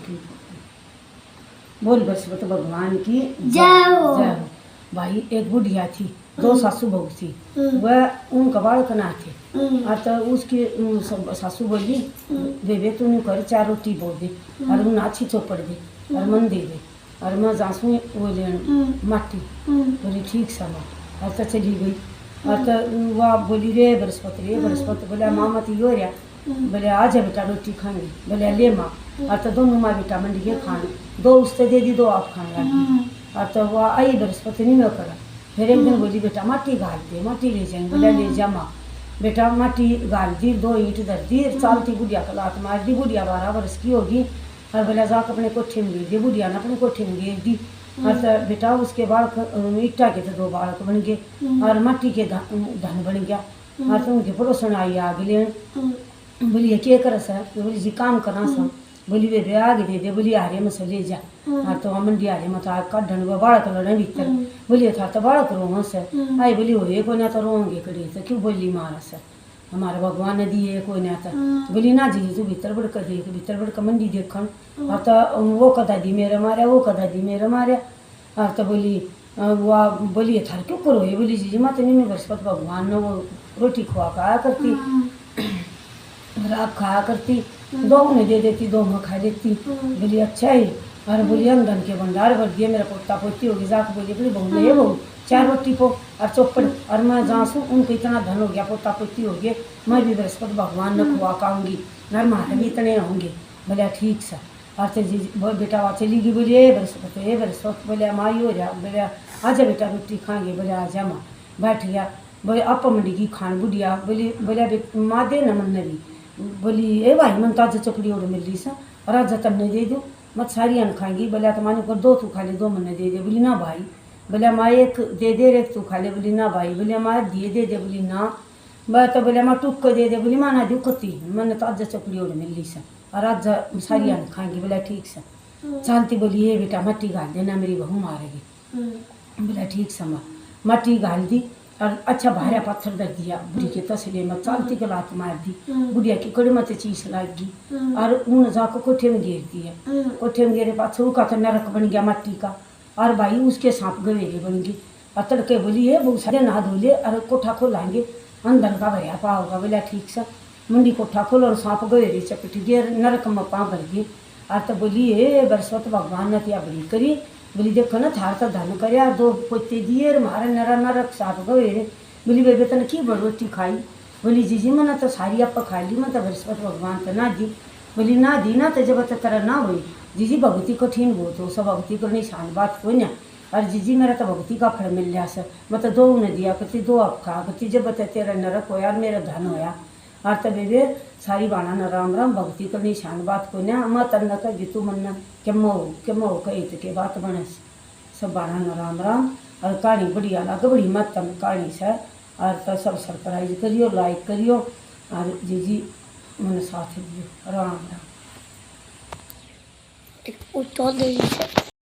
ठीक हो। बोल बृहस्पति भगवान की जय हो। जय हो। भाई एक बुढ़िया थी, दो सासू बहू थी, वह उनका बालक ना थे। और तो उसकी सासू बोली बेबे तू नहीं कर, 4 रोटी बोल दे और उन अच्छी चौपड़ दे और मन दे दे और मैं जासू वो लेन माटी। बोली ठीक समा और तो चली गई। और तो वह बोली रे बृहस्पति बोले माँ मत यो रहा। बोले आ जा बेटा रोटी खाएंगे। बोले ले माँ। और तो दोनों माँ बेटा मंडी के खाने, 2 उससे दे दी, 2 आप खाने लगी। और तो वह आई बृहस्पति नहीं करा। फिर एक दिन बोली बेटा माटी गाल दे, माटी ले जाएंगे। बोले ले जा माँ। बेटा माटी गाल दी, 2 ईंट धर दी, चालती बुढ़िया का लात मार दी। बुढ़िया 12 वर्ष की होगी और बोला जाकर अपने कोठे में गिर दी। बुढ़िया ने अपने कोठे में गिर दी। और तो बेटा उसके बालक ईटा के तो 2 बालक बन गए और माटी के धन बन गया। और तो उनके पड़ोसन आई आगे लेन। बोलिए क्या कर सा? बोली जी काम करना सा। बोली वे आगे दे दे। बोली आरे में से ले जा। और तो मंडी आरे में था काढ़न बालक लड़े भीतर। बोलिए था तो बालक रो से आई। बोली हो को ना तो रोंगे कड़े तो क्यों बोली मारा से हमारे भगवान ने दिए कोई ना था। बोली ना जी तू भीतर बढ़ कर देख, भीतर बढ़ कर मंडी देखन। और तो वो कदा दी मेरे मारे, वो कदा दी मेरे मारे। और तो बोली वह बोलिए थार क्यों करो ये? बोली जी मत नहीं, मैं बृहस्पति भगवान ने वो रोटी खुआ खाया करती, रात खाया करती, 2 ने दे देती, 2 में खा लेती। बोली अच्छा ही। और बोली अंधन के भंडार भर दिए, मेरा पोता पोती होगी। जाकर बोली बोली बहू ने बहू 4 रोटी को और चौपड़ और मैं जासूँ उनको इतना धन हो गया, पोता पोती हो गए, मैं भी बृहस्पति भगवान ने खुआ खाऊंगी न मारे भी इतने होंगे। बोले ठीक सा। और तो जी बेटा वहाँ चली गई। बोली ए बृहस्पति। बोले माँ ही हो जा। बोले आजा बेटा रोटी खाएंगे। बोले आजा माँ। बैठ गया। बोले आप मंडी की खान बुढ़िया। बोले माँ दे न मन भी। बोली ए भाई मन तो आज चपड़ी और मिल रही सा और आज तमने दे दो, मत सारी अन खाएंगी। बोले तो माने को 2 तू खा ले, 2 मन्ने दे दे। बोली ना भाई। बोले माँ 1 दे दे, 1 तू खा ले। बोली ना भाई। बोले माँ दिए दे दे। बोली ना। तो बोले माँ टूक को दे दे। बोली माँ ना दुखती, मैंने तो आज चपड़ी और मिल रही सा और आज सारी अन खाएंगी। बोला ठीक सा। शांति बोली ये बेटा मट्टी गाल देना, मेरी बहू मारेगी। बोला ठीक सा माँ। मट्टी गाल दी और अच्छा भारा पत्थर दर दिया बुढ़ी के तसले में, चालती को लात मार दी। बुढ़िया की कड़ी मत चीज लाग गई और उन जाकर कोठे में गिर दिया। कोठे में गिरे पाछू का तो नरक बन गया मट्टी का। और भाई उसके सांप गवेरे बन गई। और तड़के बोली है बहुत सारे नहा धो ले और कोठा खोलाएंगे, अंधन का भैया पा होगा। बोला ठीक सा। मंडी कोठा खोलो और सांप गवेरे चपट गए, नरक में पाँव भर गए। और तो बोली है बृहस्पति भगवान ने त्या बड़ी करी। बोली देखो ना थार तो धन कर 2 पोते दिए मारे नरा नरक साफ गए। बोली बेबे तने की बड़ रोटी खाई? बोली जी मैंने तो सारी आप खा ली, मैं तो बृहस्पति भगवान तो ना दी। बोली ना दी ना तो जब तो तरह ना हुई जीजी भगवती कठिन बहुत हो, सब भगवती को निशान बात कोई ना। और जीजी मेरा तो भगवती का फल मिल गया सर, मैं तो 2 ने दिया करती, 2 आप खा करती, जब बता तेरा नरक होया और मेरा धन होया। और तो बेबे सारी बाणा न राम राम भक्ति को निशान बात को ना मत न कर जितू मन केमो कही तो के बात बने सब बाणा न राम राम। और कहानी बढ़िया लग बड़ी महत्तम कहानी से। और तो सब सरप्राइज करियो, लाइक करियो और जी मन साथ दियो। राम राम।